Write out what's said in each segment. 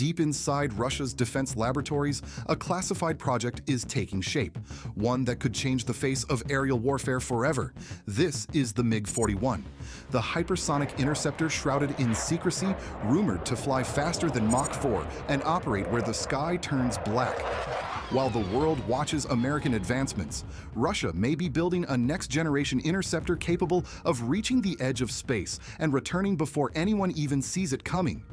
deep inside Russia's defense laboratories, a classified project is taking shape, one that could change the face of aerial warfare forever. This is the MiG-41, the hypersonic interceptor shrouded in secrecy, rumored to fly faster than Mach 4 and operate where the sky turns black. While the world watches American advancements, Russia may be building a next-generation interceptor capable of reaching the edge of space and returning before anyone even sees it coming.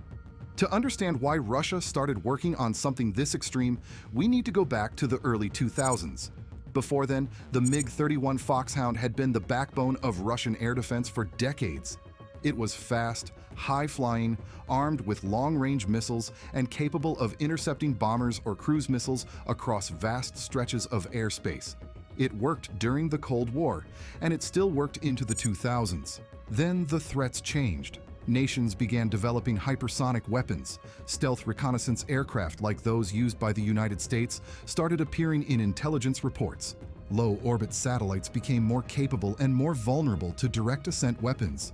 To understand why Russia started working on something this extreme, we need to go back to the early 2000s. Before then, the MiG-31 Foxhound had been the backbone of Russian air defense for decades. It was fast, high-flying, armed with long-range missiles, and capable of intercepting bombers or cruise missiles across vast stretches of airspace. It worked during the Cold War, and it still worked into the 2000s. Then the threats changed. Nations began developing hypersonic weapons. Stealth reconnaissance aircraft like those used by the United States started appearing in intelligence reports. Low-orbit satellites became more capable and more vulnerable to direct ascent weapons.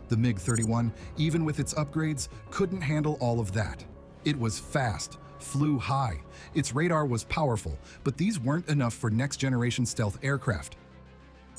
The MiG-31, even with its upgrades, couldn't handle all of that. It was fast, flew high, its radar was powerful, but these weren't enough for next-generation stealth aircraft.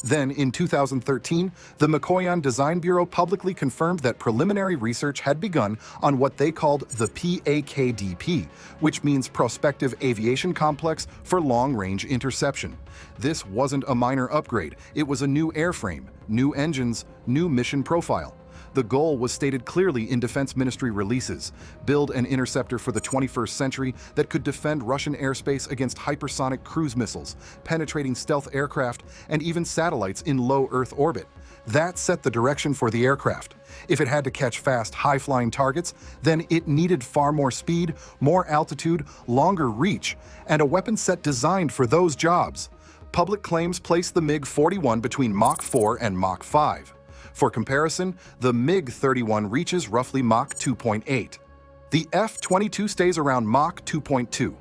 Then, in 2013, the Mikoyan Design Bureau publicly confirmed that preliminary research had begun on what they called the PAKDP, which means Prospective Aviation Complex for Long-Range Interception. This wasn't a minor upgrade, it was a new airframe, new engines, new mission profile. The goal was stated clearly in Defense Ministry releases: build an interceptor for the 21st century that could defend Russian airspace against hypersonic cruise missiles, penetrating stealth aircraft, and even satellites in low Earth orbit. That set the direction for the aircraft. If it had to catch fast, high-flying targets, then it needed far more speed, more altitude, longer reach, and a weapon set designed for those jobs. Public claims place the MiG-41 between Mach 4 and Mach 5. For comparison, the MiG-31 reaches roughly Mach 2.8. The F-22 stays around Mach 2.2.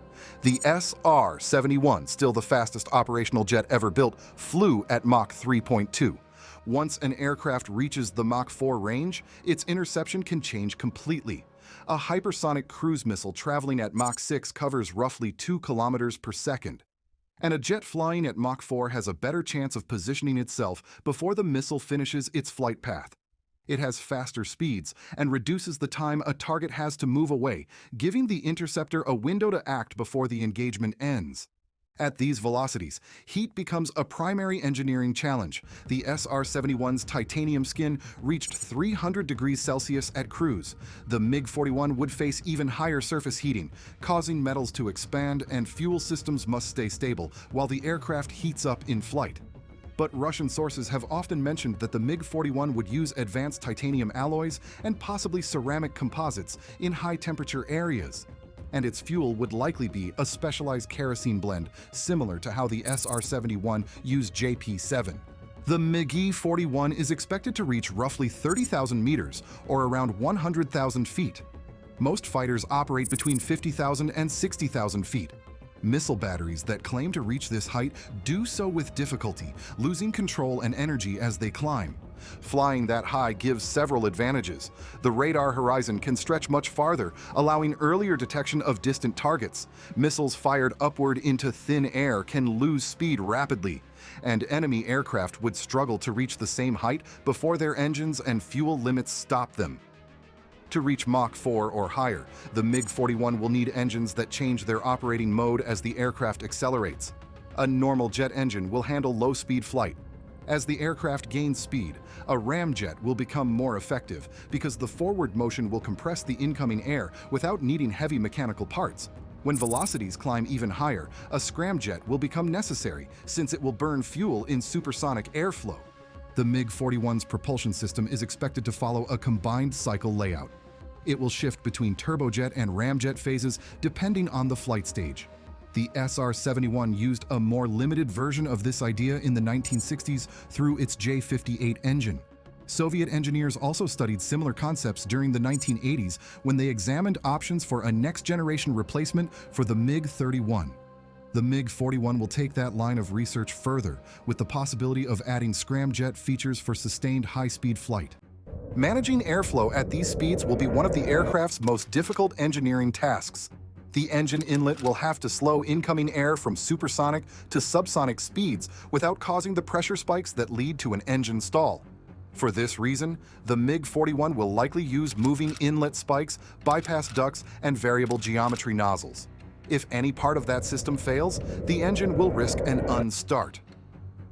The SR-71, still the fastest operational jet ever built, flew at Mach 3.2. Once an aircraft reaches the Mach 4 range, its interception can change completely. A hypersonic cruise missile traveling at Mach 6 covers roughly 2 kilometers per second. And a jet flying at Mach 4 has a better chance of positioning itself before the missile finishes its flight path. It has faster speeds and reduces the time a target has to move away, giving the interceptor a window to act before the engagement ends. At these velocities, heat becomes a primary engineering challenge. The SR-71's titanium skin reached 300 degrees Celsius at cruise. The MiG-41 would face even higher surface heating, causing metals to expand, and fuel systems must stay stable while the aircraft heats up in flight. But Russian sources have often mentioned that the MiG-41 would use advanced titanium alloys and possibly ceramic composites in high-temperature areas. And its fuel would likely be a specialized kerosene blend, similar to how the SR-71 used JP-7. The MiG-41 is expected to reach roughly 30,000 meters, or around 100,000 feet. Most fighters operate between 50,000 and 60,000 feet. Missile batteries that claim to reach this height do so with difficulty, losing control and energy as they climb. Flying that high gives several advantages. The radar horizon can stretch much farther, allowing earlier detection of distant targets. Missiles fired upward into thin air can lose speed rapidly, and enemy aircraft would struggle to reach the same height before their engines and fuel limits stop them. To reach Mach 4 or higher, the MiG-41 will need engines that change their operating mode as the aircraft accelerates. A normal jet engine will handle low-speed flight. As the aircraft gains speed, a ramjet will become more effective because the forward motion will compress the incoming air without needing heavy mechanical parts. When velocities climb even higher, a scramjet will become necessary since it will burn fuel in supersonic airflow. The MiG-41's propulsion system is expected to follow a combined cycle layout. It will shift between turbojet and ramjet phases depending on the flight stage. The SR-71 used a more limited version of this idea in the 1960s through its J-58 engine. Soviet engineers also studied similar concepts during the 1980s when they examined options for a next-generation replacement for the MiG-31. The MiG-41 will take that line of research further, with the possibility of adding scramjet features for sustained high-speed flight. Managing airflow at these speeds will be one of the aircraft's most difficult engineering tasks. The engine inlet will have to slow incoming air from supersonic to subsonic speeds without causing the pressure spikes that lead to an engine stall. For this reason, the MiG-41 will likely use moving inlet spikes, bypass ducts, and variable geometry nozzles. If any part of that system fails, the engine will risk an unstart.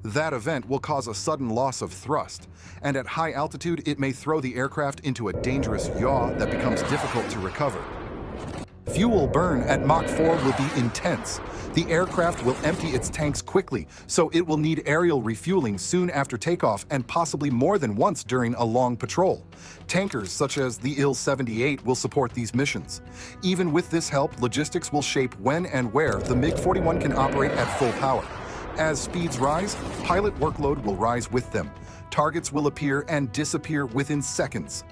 That event will cause a sudden loss of thrust, and at high altitude it may throw the aircraft into a dangerous yaw that becomes difficult to recover. Fuel burn at Mach 4 will be intense. The aircraft will empty its tanks quickly, so it will need aerial refueling soon after takeoff and possibly more than once during a long patrol. Tankers such as the Il-78 will support these missions. Even with this help, logistics will shape when and where the MiG-41 can operate at full power. As speeds rise, pilot workload will rise with them. Targets will appear and disappear within seconds.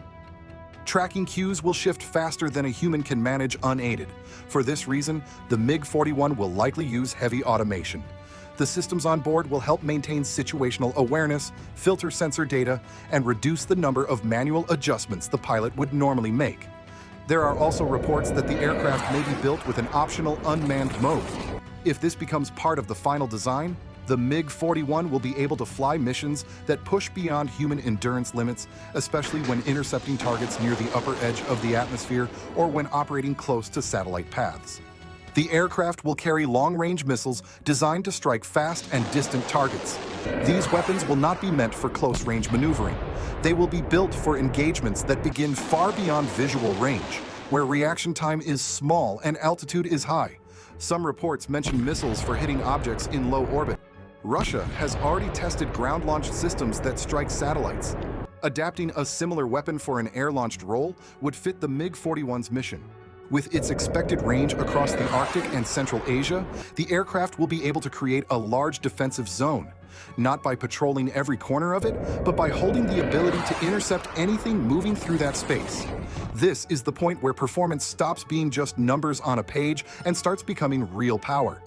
Tracking queues will shift faster than a human can manage unaided. For this reason, the MiG-41 will likely use heavy automation. The systems on board will help maintain situational awareness, filter sensor data, and reduce the number of manual adjustments the pilot would normally make. There are also reports that the aircraft may be built with an optional unmanned mode. If this becomes part of the final design, the MiG-41 will be able to fly missions that push beyond human endurance limits, especially when intercepting targets near the upper edge of the atmosphere or when operating close to satellite paths. The aircraft will carry long-range missiles designed to strike fast and distant targets. These weapons will not be meant for close-range maneuvering. They will be built for engagements that begin far beyond visual range, where reaction time is small and altitude is high. Some reports mention missiles for hitting objects in low orbit. Russia has already tested ground-launched systems that strike satellites. Adapting a similar weapon for an air-launched role would fit the MiG-41's mission. With its expected range across the Arctic and Central Asia, the aircraft will be able to create a large defensive zone, not by patrolling every corner of it, but by holding the ability to intercept anything moving through that space. This is the point where performance stops being just numbers on a page and starts becoming real power.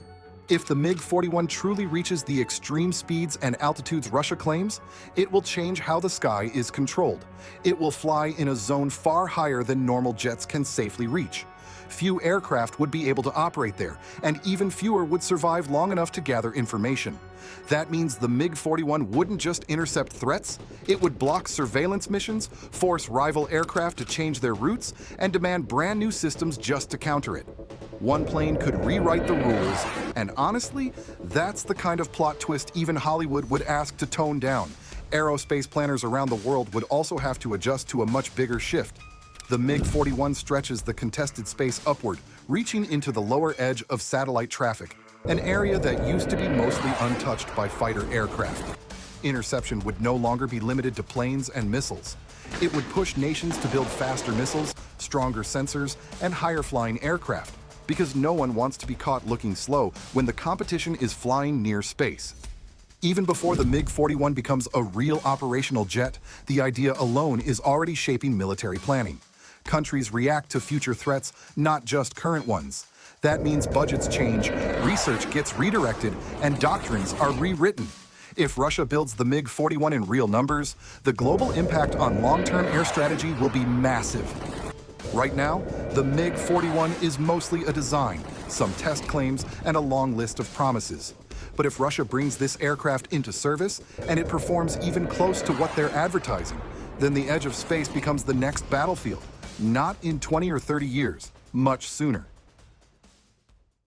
If the MiG-41 truly reaches the extreme speeds and altitudes Russia claims, it will change how the sky is controlled. It will fly in a zone far higher than normal jets can safely reach. Few aircraft would be able to operate there, and even fewer would survive long enough to gather information. That means the MiG-41 wouldn't just intercept threats, it would block surveillance missions, force rival aircraft to change their routes, and demand brand new systems just to counter it. One plane could rewrite the rules, and honestly, that's the kind of plot twist even Hollywood would ask to tone down. Aerospace planners around the world would also have to adjust to a much bigger shift. The MiG-41 stretches the contested space upward, reaching into the lower edge of satellite traffic, an area that used to be mostly untouched by fighter aircraft. Interception would no longer be limited to planes and missiles. It would push nations to build faster missiles, stronger sensors, and higher-flying aircraft, because no one wants to be caught looking slow when the competition is flying near space. Even before the MiG-41 becomes a real operational jet, the idea alone is already shaping military planning. Countries react to future threats, not just current ones. That means budgets change, research gets redirected, and doctrines are rewritten. If Russia builds the MiG-41 in real numbers, the global impact on long-term air strategy will be massive. Right now, the MiG-41 is mostly a design, some test claims, and a long list of promises. But if Russia brings this aircraft into service, and it performs even close to what they're advertising, then the edge of space becomes the next battlefield. Not in 20 or 30 years, much sooner.